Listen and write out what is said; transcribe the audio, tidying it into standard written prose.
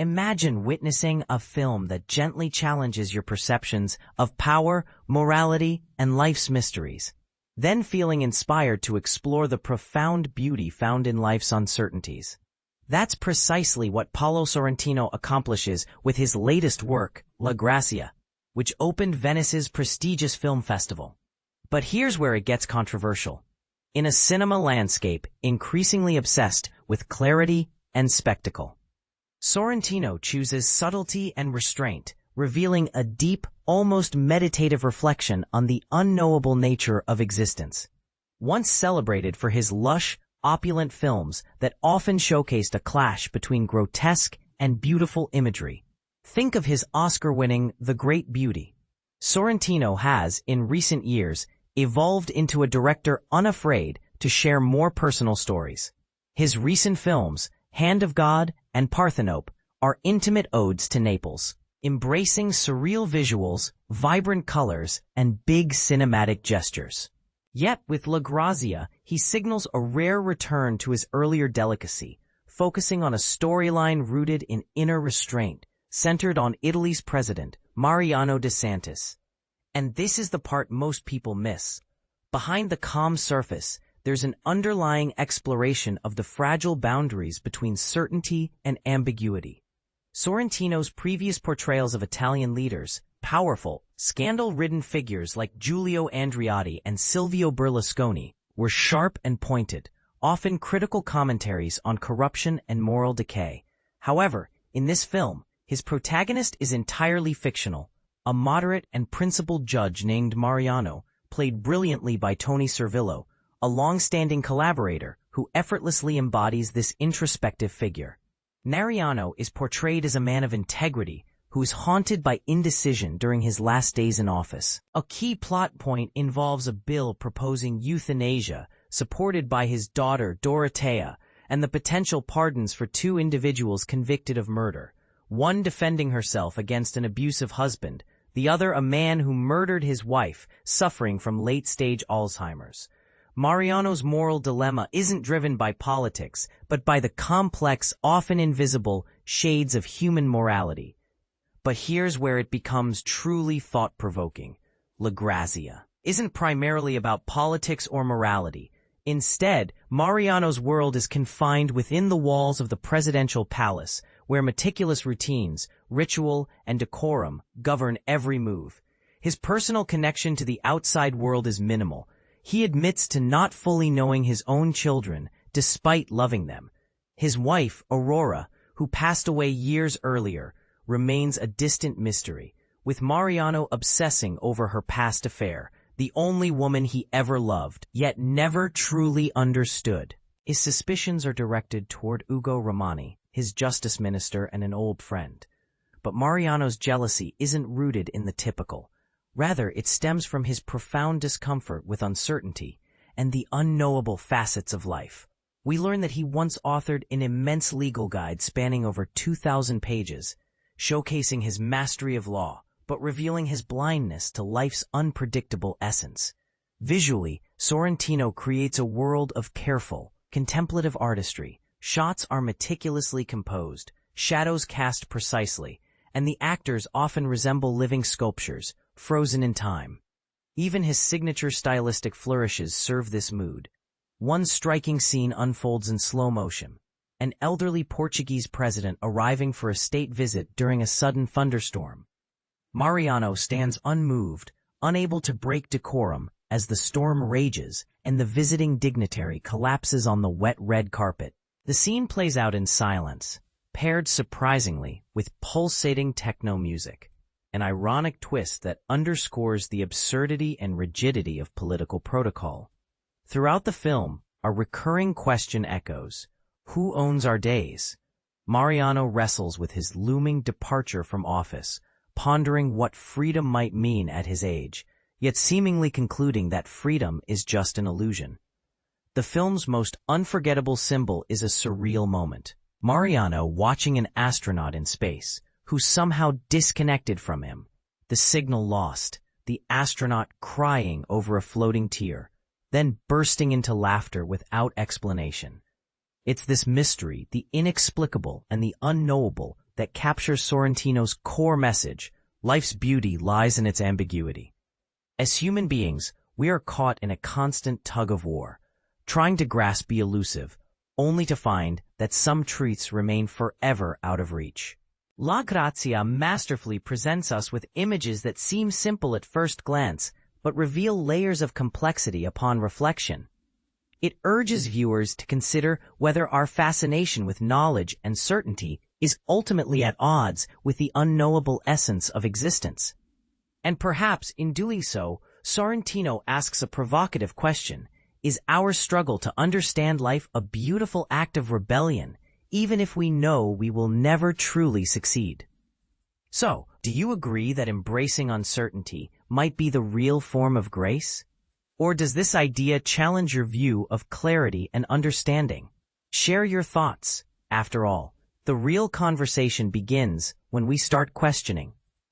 Imagine witnessing a film that gently challenges your perceptions of power, morality, and life's mysteries, then feeling inspired to explore the profound beauty found in life's uncertainties. That's precisely what Paolo Sorrentino accomplishes with his latest work, Grazia, which opened Venice's prestigious film festival. But here's where it gets controversial. In a cinema landscape increasingly obsessed with clarity and spectacle, Sorrentino chooses subtlety and restraint, revealing a deep, almost meditative reflection on the unknowable nature of existence. Once celebrated for his lush, opulent films that often showcased a clash between grotesque and beautiful imagery, think of his Oscar-winning The Great Beauty. Sorrentino has, in recent years, evolved into a director unafraid to share more personal stories. His recent films, Hand of God and Parthenope, are intimate odes to Naples, embracing surreal visuals, vibrant colors, and big cinematic gestures. Yet with Grazia, he signals a rare return to his earlier delicacy, focusing on a storyline rooted in inner restraint, centered on Italy's president, Mariano de Santis. And this is the part most people miss. Behind the calm surface, there's an underlying exploration of the fragile boundaries between certainty and ambiguity. Sorrentino's previous portrayals of Italian leaders, powerful, scandal-ridden figures like Giulio Andreotti and Silvio Berlusconi, were sharp and pointed, often critical commentaries on corruption and moral decay. However, in this film, his protagonist is entirely fictional, a moderate and principled judge named Mariano, played brilliantly by Tony Servillo, a long-standing collaborator who effortlessly embodies this introspective figure. Mariano is portrayed as a man of integrity who is haunted by indecision during his last days in office. A key plot point involves a bill proposing euthanasia, supported by his daughter Dorotea, and the potential pardons for two individuals convicted of murder, one defending herself against an abusive husband, the other a man who murdered his wife, suffering from late-stage Alzheimer's. Mariano's moral dilemma isn't driven by politics, but by the complex, often invisible, shades of human morality. But here's where it becomes truly thought-provoking. Grazia isn't primarily about politics or morality. Instead, Mariano's world is confined within the walls of the presidential palace, where meticulous routines, ritual, and decorum govern every move. His personal connection to the outside world is minimal. He admits to not fully knowing his own children, despite loving them. His wife, Aurora, who passed away years earlier, remains a distant mystery, with Mariano obsessing over her past affair, the only woman he ever loved, yet never truly understood. His suspicions are directed toward Ugo Romani, his justice minister and an old friend. But Mariano's jealousy isn't rooted in the typical. Rather, it stems from his profound discomfort with uncertainty and the unknowable facets of life. We learn that he once authored an immense legal guide spanning over 2,000 pages, showcasing his mastery of law, but revealing his blindness to life's unpredictable essence. Visually, Sorrentino creates a world of careful, contemplative artistry. Shots are meticulously composed, shadows cast precisely, and the actors often resemble living sculptures, frozen in time. Even his signature stylistic flourishes serve this mood. One striking scene unfolds in slow motion. An elderly Portuguese president arriving for a state visit during a sudden thunderstorm. Mariano stands unmoved, unable to break decorum as the storm rages and the visiting dignitary collapses on the wet red carpet. The scene plays out in silence, paired surprisingly with pulsating techno music, an ironic twist that underscores the absurdity and rigidity of political protocol. Throughout the film, a recurring question echoes: who owns our days? Mariano wrestles with his looming departure from office, pondering what freedom might mean at his age, yet seemingly concluding that freedom is just an illusion. The film's most unforgettable symbol is a surreal moment. Mariano watching an astronaut in space, who somehow disconnected from him, the signal lost, the astronaut crying over a floating tear, then bursting into laughter without explanation. It's this mystery, the inexplicable and the unknowable, that captures Sorrentino's core message: life's beauty lies in its ambiguity. As human beings, we are caught in a constant tug-of-war, trying to grasp the elusive, only to find that some truths remain forever out of reach. La Grazia masterfully presents us with images that seem simple at first glance, but reveal layers of complexity upon reflection. It urges viewers to consider whether our fascination with knowledge and certainty is ultimately at odds with the unknowable essence of existence. And perhaps in doing so, Sorrentino asks a provocative question: is our struggle to understand life a beautiful act of rebellion, even if we know we will never truly succeed? So, do you agree that embracing uncertainty might be the real form of grace? Or does this idea challenge your view of clarity and understanding? Share your thoughts. After all, the real conversation begins when we start questioning